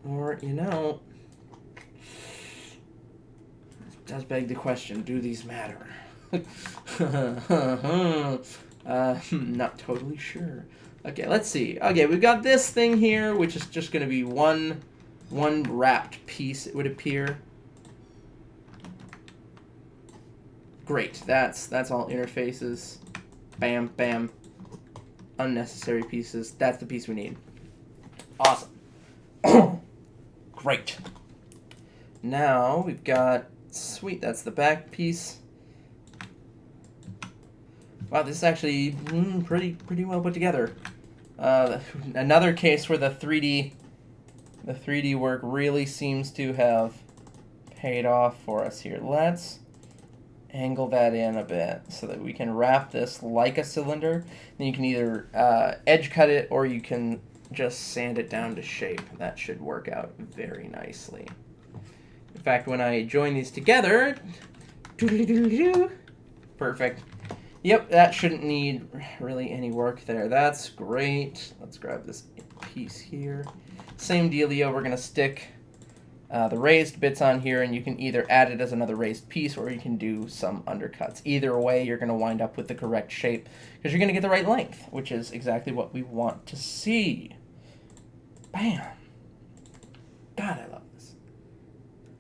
Or, you know, it does beg the question, do these matter? Not totally sure. Okay, let's see. Okay, we've got this thing here, which is just going to be one wrapped piece, it would appear. Great, that's all interfaces. Bam, bam. Unnecessary pieces. That's the piece we need. Awesome. Great. Now we've got, sweet, that's the back piece. Wow, this is actually pretty well put together. Another case where the 3D work really seems to have paid off for us here. Let's angle that in a bit so that we can wrap this like a cylinder. Then you can either edge cut it or you can just sand it down to shape. That should work out very nicely. In fact, when I join these together, perfect. Yep, that shouldn't need really any work there. That's great. Let's grab this piece here. Same dealio, we're going to stick the raised bits on here, and you can either add it as another raised piece or you can do some undercuts. Either way, you're going to wind up with the correct shape because you're going to get the right length, which is exactly what we want to see. Bam. God, I love this.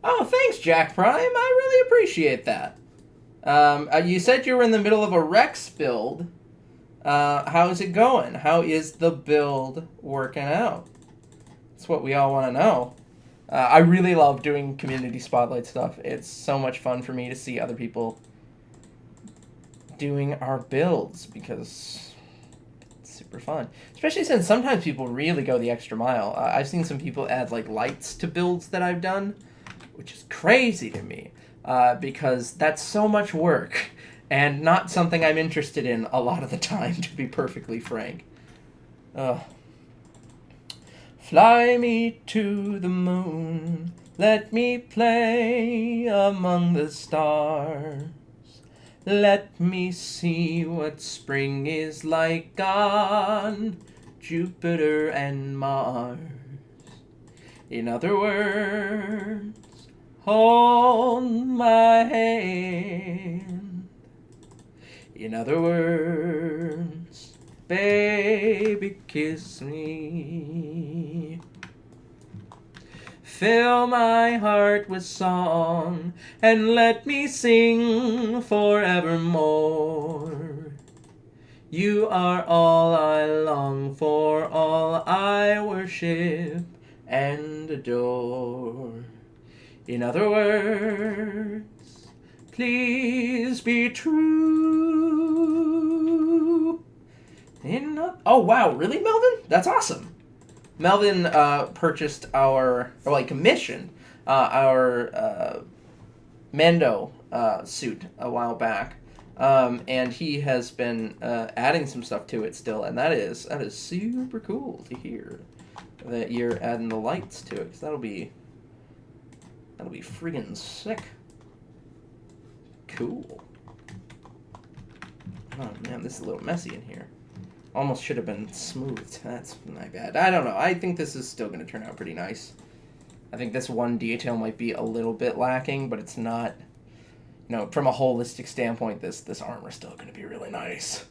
Oh, thanks, Jack Prime. I really appreciate that. You said you were in the middle of a Rex build. How's it going? How is the build working out? That's what we all want to know. I really love doing community spotlight stuff. It's so much fun for me to see other people doing our builds because it's super fun. Especially since sometimes people really go the extra mile. I've seen some people add like lights to builds that I've done, which is crazy to me because that's so much work and not something I'm interested in a lot of the time, to be perfectly frank. Fly me to the moon, let me play among the stars. Let me see what spring is like on Jupiter and Mars. In other words, hold my hand. In other words, baby, kiss me. Fill my heart with song and let me sing forevermore. You are all I long for, all I worship and adore. In other words, please be true. Oh, wow, really, Melvin? That's awesome. Melvin purchased commissioned our Mando suit a while back, and he has been adding some stuff to it still, and that is super cool to hear that you're adding the lights to it, because that'll be friggin' sick. Cool. Oh man, this is a little messy in here. Almost should have been smoothed. That's my bad. I don't know. I think this is still going to turn out pretty nice. I think this one detail might be a little bit lacking, but it's not, from a holistic standpoint, this armor is still going to be really nice.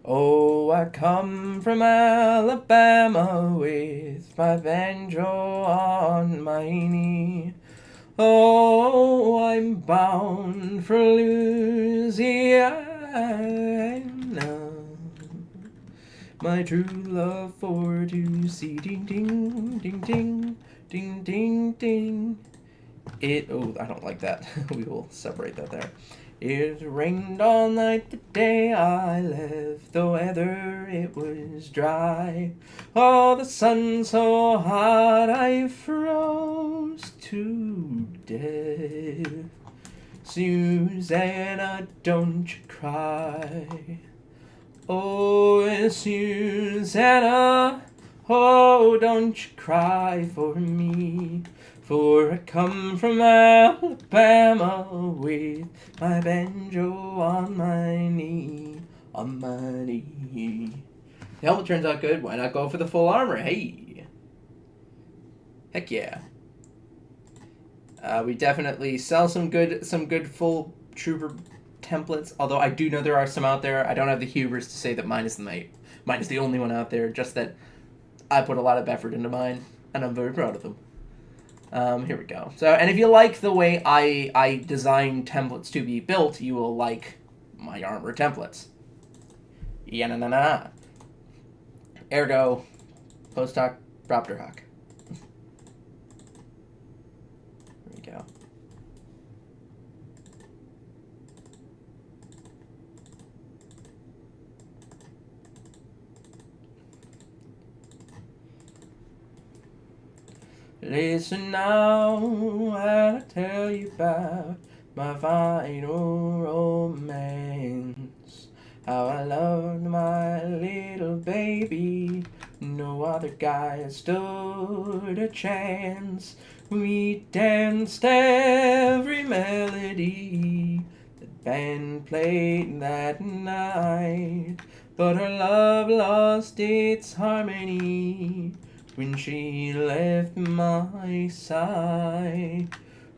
Oh, I come from Alabama with my banjo on my knee. Oh, I'm bound for Louisiana, my true love for to see. Ding, ding, ding, ding, ding, ding, ding. Oh, I don't like that. We will separate that there. It rained all night the day I left, the weather it was dry. Oh, the sun so hot I froze to death. Susanna, don't you cry. Oh, Susanna, oh, don't you cry for me. For I come from Alabama with my banjo on my knee, on my knee. The helmet turns out good. Why not go for the full armor? Hey, heck yeah. We definitely sell some good full trooper templates. Although I do know there are some out there. I don't have the hubris to say that mine is the only one out there. Just that I put a lot of effort into mine, and I'm very proud of them. Here we go. So, and if you like the way I design templates to be built, you will like my armor templates. Yeah, na na na. Ergo, post hoc, propter hoc. There we go. Listen now, I'll tell you about my final romance. How I loved my little baby, no other guy stood a chance. We danced every melody the band played that night, but her love lost its harmony when she left my side.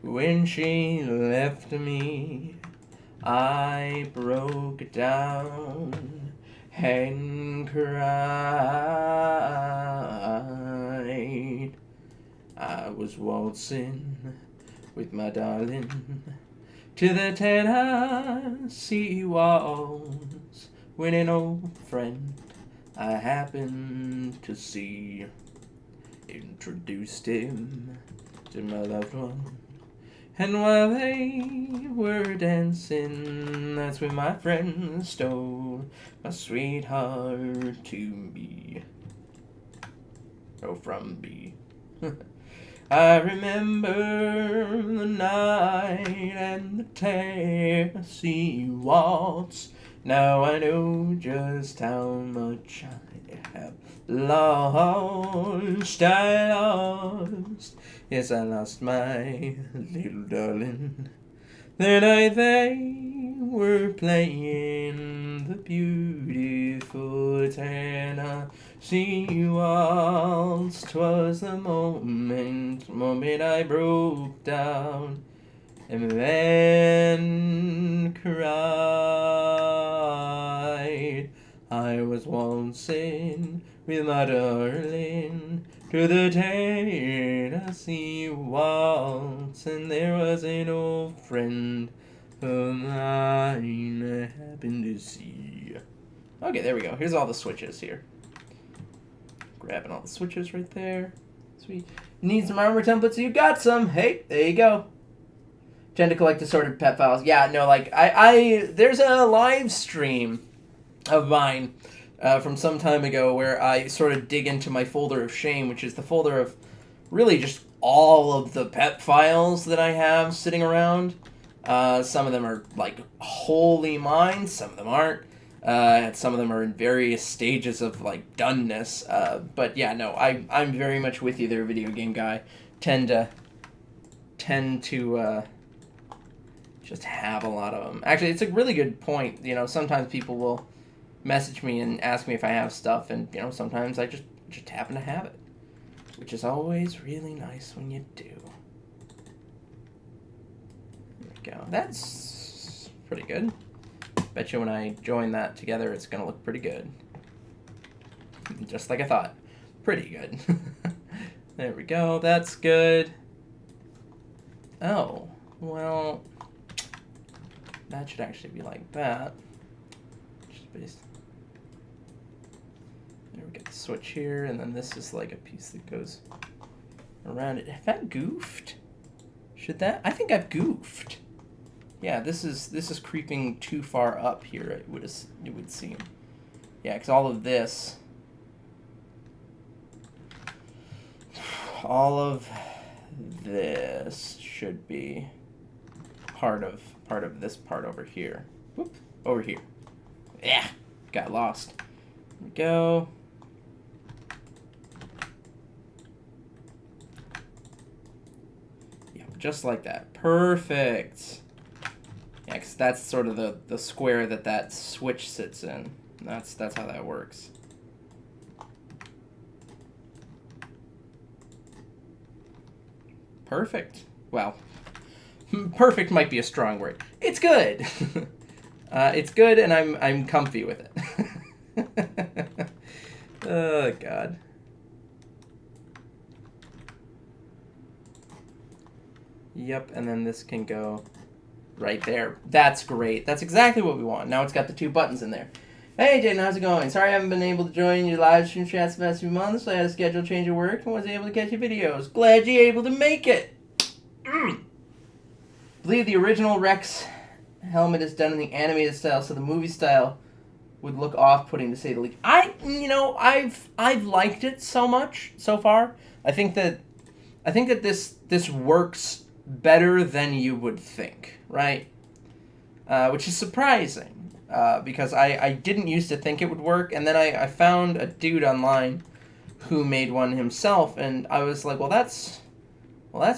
When she left me, I broke down and cried. I was waltzing with my darling to the Tennessee waltz when an old friend I happened to see introduced him to my loved one. And while they were dancing, that's when my friend stole my sweetheart to me. Oh, from me. I remember the night and the Tennessee waltz. Now I know just how much I have lost. I lost. Yes, I lost my little darling. The night they were playing the beautiful Tennessee waltz. 'Twas the moment I broke down and then cried. I was waltzing with my darling to the Tennessee waltz, and there was an old friend of mine I happened to see. Okay, there we go. Here's all the switches here. Grabbing all the switches right there. Sweet. Need some armor templates? You got some. Hey, there you go. Tend to collect assorted pet files. Yeah, no, like, there's a live stream of mine from some time ago where I sort of dig into my folder of shame, which is the folder of really just all of the pet files that I have sitting around. Some of them are like wholly mine, some of them aren't. And some of them are in various stages of like doneness. But yeah, no, I'm very much with you there, video game guy. Tend to just have a lot of them. Actually, it's a really good point. You know, sometimes people will message me and ask me if I have stuff, and you know, sometimes I just happen to have it, which is always really nice when you do. There we go. That's pretty good. Bet you when I join that together, it's gonna look pretty good. Just like I thought. Pretty good. There we go. That's good. Oh, well, that should actually be like that. Just based. There we get the switch here, and then this is like a piece that goes around it. Have I goofed? Should that? I think I've goofed. Yeah, this is creeping too far up here. It would seem. Yeah, because all of this should be part of this part over here. Whoop, over here. Yeah, got lost. There we go. Yeah, just like that. Perfect. Yeah, because that's sort of the square that switch sits in. That's how that works. Perfect. Well, perfect might be a strong word. It's good. It's good, and I'm comfy with it. Oh God. Yep, and then this can go right there. That's great. That's exactly what we want. Now it's got the two buttons in there. Hey, Jaden, how's it going? Sorry I haven't been able to join your live stream chats the past few months. I had a schedule change at work and wasn't able to catch your videos. Glad you're able to make it. I believe the original Rex helmet is done in the animated style, so the movie style would look off-putting to say the least. I've liked it so much so far. I think that this works better than you would think, right? Which is surprising. Because I didn't used to think it would work, and then I found a dude online who made one himself, and I was like, well, that's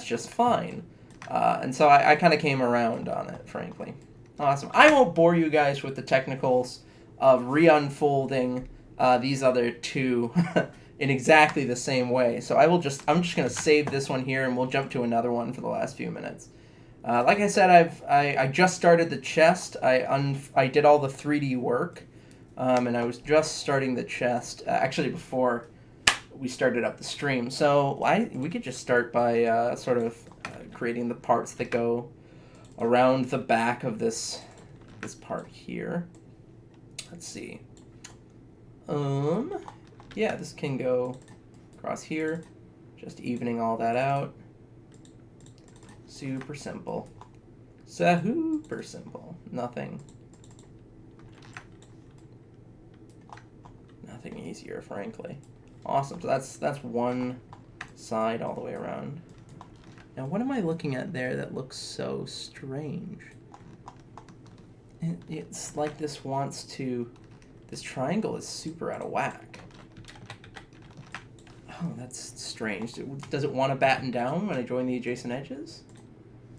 just fine. And so I kind of came around on it, frankly. Awesome. I won't bore you guys with the technicals of re-unfolding these other two in exactly the same way. So I'm just going to save this one here, and we'll jump to another one for the last few minutes. Like I said, I just started the chest. I did all the 3D work, and I was just starting the chest actually before we started up the stream. So we could just start by sort of creating the parts that go around the back of this part here. Let's see. Yeah, this can go across here, just evening all that out. Super simple. Super simple. Nothing easier, frankly. Awesome. So that's one side all the way around. Now, what am I looking at there that looks so strange? It's like this triangle is super out of whack. Oh, that's strange. Does it want to batten down when I join the adjacent edges?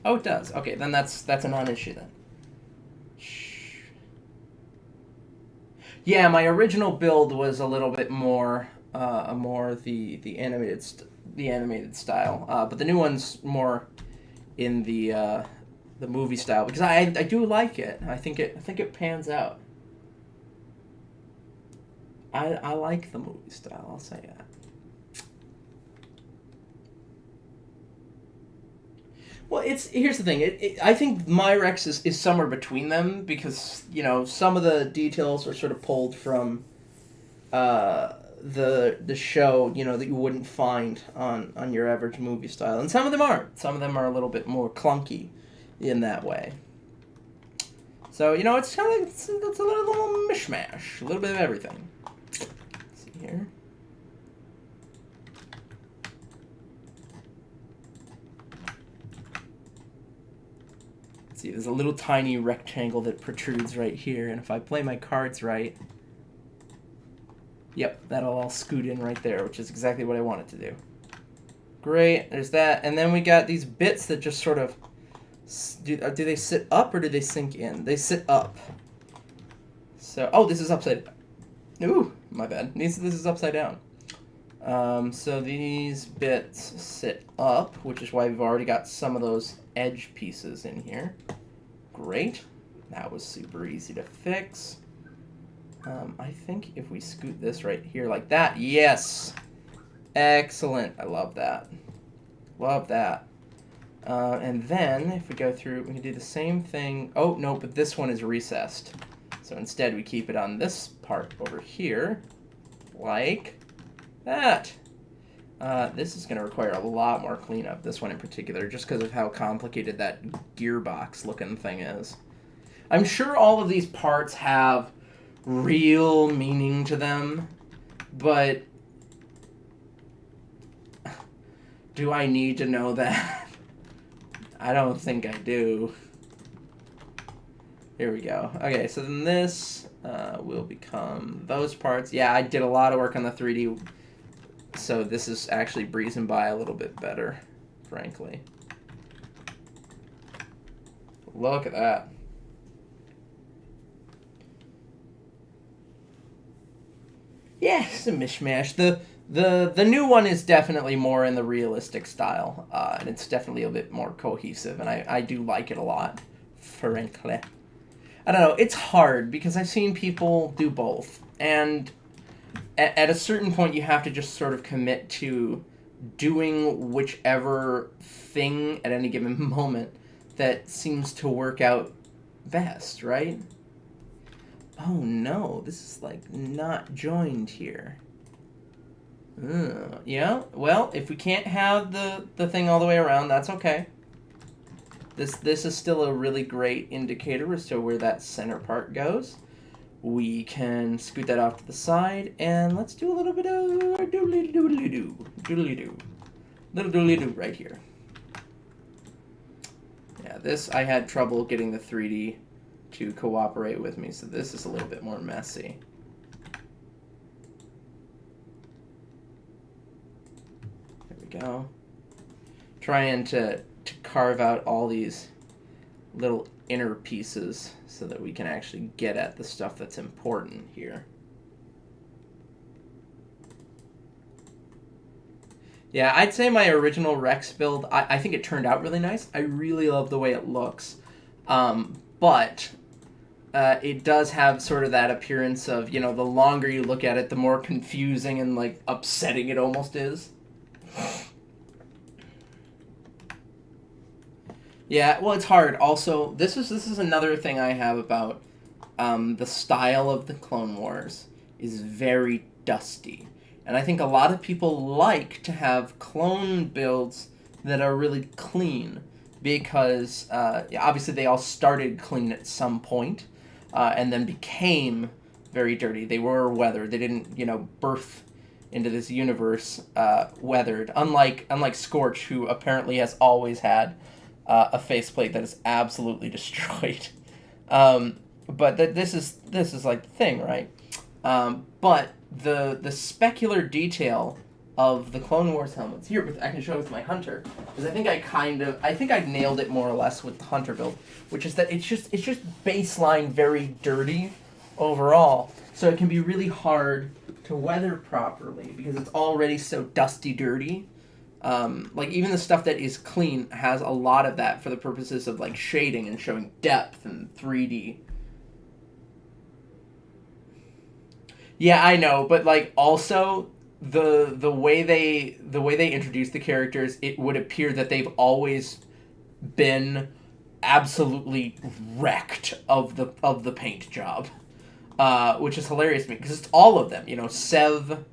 Oh, it does. Okay, then that's a non-issue then. Shh. Yeah, my original build was a little bit more the animated style, but the new one's more in the movie style because I do like it. I think it pans out. I like the movie style. I'll say that. Well, here's the thing. I think my Rex is somewhere between them because some of the details are sort of pulled from the show that you wouldn't find on your average movie style, and some of them aren't. Some of them are a little bit more clunky in that way. So it's kind of it's a little mishmash, a little bit of everything. Let's see here. See, there's a little tiny rectangle that protrudes right here, and if I play my cards right, yep, that'll all scoot in right there, which is exactly what I want it to do. Great, there's that, and then we got these bits that just sort of, do they sit up or do they sink in? They sit up. So, oh, this is upside down. Ooh, my bad. This is upside down. So these bits sit up, which is why we've already got some of those edge pieces in here. Great. That was super easy to fix. I think if we scoot this right here like that, yes! Excellent. I love that. Love that. And then, if we go through, we can do the same thing. Oh, no, but this one is recessed. So instead, we keep it on this part over here, like that. This is going to require a lot more cleanup, this one in particular, just because of how complicated that gearbox-looking thing is. I'm sure all of these parts have real meaning to them, but do I need to know that? I don't think I do. Here we go. Okay, so then this will become those parts. Yeah, I did a lot of work on the 3D, so this is actually breezing by a little bit better, frankly. Look at that. Yeah, it's a mishmash. The new one is definitely more in the realistic style, and it's definitely a bit more cohesive, and I do like it a lot, frankly. I don't know, it's hard, because I've seen people do both, and at a certain point you have to just sort of commit to doing whichever thing at any given moment that seems to work out best, right? Oh no, this is like not joined here. Yeah, well, if we can't have the thing all the way around, that's okay. This is still a really great indicator as to where that center part goes. We can scoot that off to the side, and let's do a little bit of doodly-doo, doodly-doo. Little doodly-doo right here. Yeah, this, I had trouble getting the 3D to cooperate with me, so this is a little bit more messy. There we go. Trying to carve out all these little inner pieces so that we can actually get at the stuff that's important here. Yeah, I'd say my original Rex build, I think it turned out really nice. I really love the way it looks. But it does have sort of that appearance of, you know, the longer you look at it, the more confusing and, like, upsetting it almost is. Yeah, well, it's hard. Also, this is another thing I have about the style of the Clone Wars is very dusty. And I think a lot of people like to have clone builds that are really clean because obviously they all started clean at some point and then became very dirty. They were weathered. They didn't, you know, birth into this universe weathered. Unlike Scorch, who apparently has always had a faceplate that is absolutely destroyed. But this is like the thing, right? But the specular detail of the Clone Wars helmets here, I can show with my Hunter, because I think I nailed it more or less with the Hunter build, which is that it's just baseline very dirty overall, so it can be really hard to weather properly because it's already so dusty dirty. Like even the stuff that is clean has a lot of that for the purposes of like shading and showing depth and 3D. Yeah, I know, but like also the way they introduce the characters, it would appear that they've always been absolutely wrecked of the paint job, which is hilarious to me because it's all of them. You know, Sev,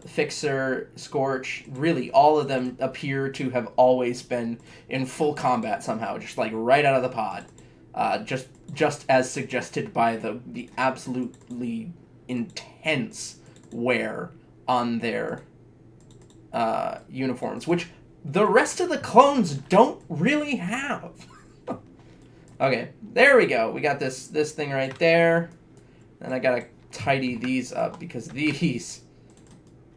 Fixer, Scorch, really all of them appear to have always been in full combat somehow, just like right out of the pod, just as suggested by the absolutely intense wear on their uniforms, which the rest of the clones don't really have. Okay, there we go. We got this thing right there, and I gotta tidy these up because these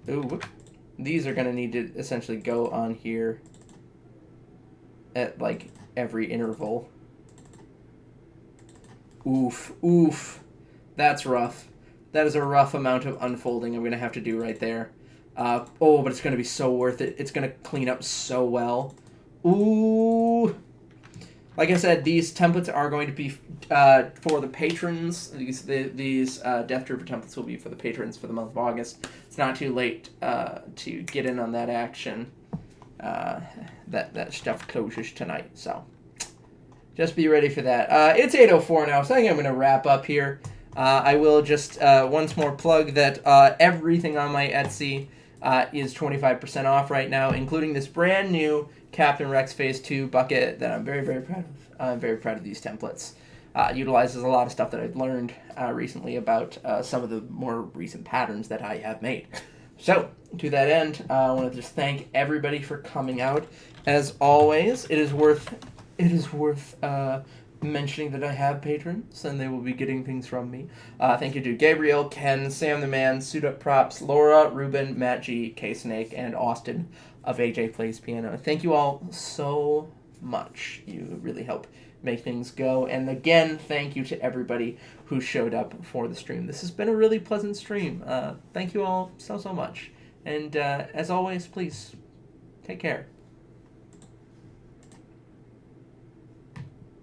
are gonna need to essentially go on here at like every interval. Oof, that's rough. That is a rough amount of unfolding I'm going to have to do right there. But it's going to be so worth it. It's going to clean up so well. Ooh. Like I said, these templates are going to be for the patrons. These Death Trooper templates will be for the patrons for the month of August. It's not too late to get in on that action. That stuff closes tonight, so just be ready for that. It's 8:04 now, so I think I'm going to wrap up here. I will just once more plug that everything on my Etsy is 25% off right now, including this brand new Captain Rex Phase 2 bucket that I'm very, very proud of. I'm very proud of these templates. Utilizes a lot of stuff that I've learned recently about some of the more recent patterns that I have made. So, to that end, I want to just thank everybody for coming out. As always, it is worth mentioning that I have patrons, and they will be getting things from me. Thank you to Gabriel, Ken, Sam the Man, Suit Up Props, Laura, Ruben, Matt G, K-Snake, and Austin of AJ Plays Piano. Thank you all so much. You really help make things go. And again, thank you to everybody who showed up for the stream. This has been a really pleasant stream. Thank you all so much. And as always, please take care.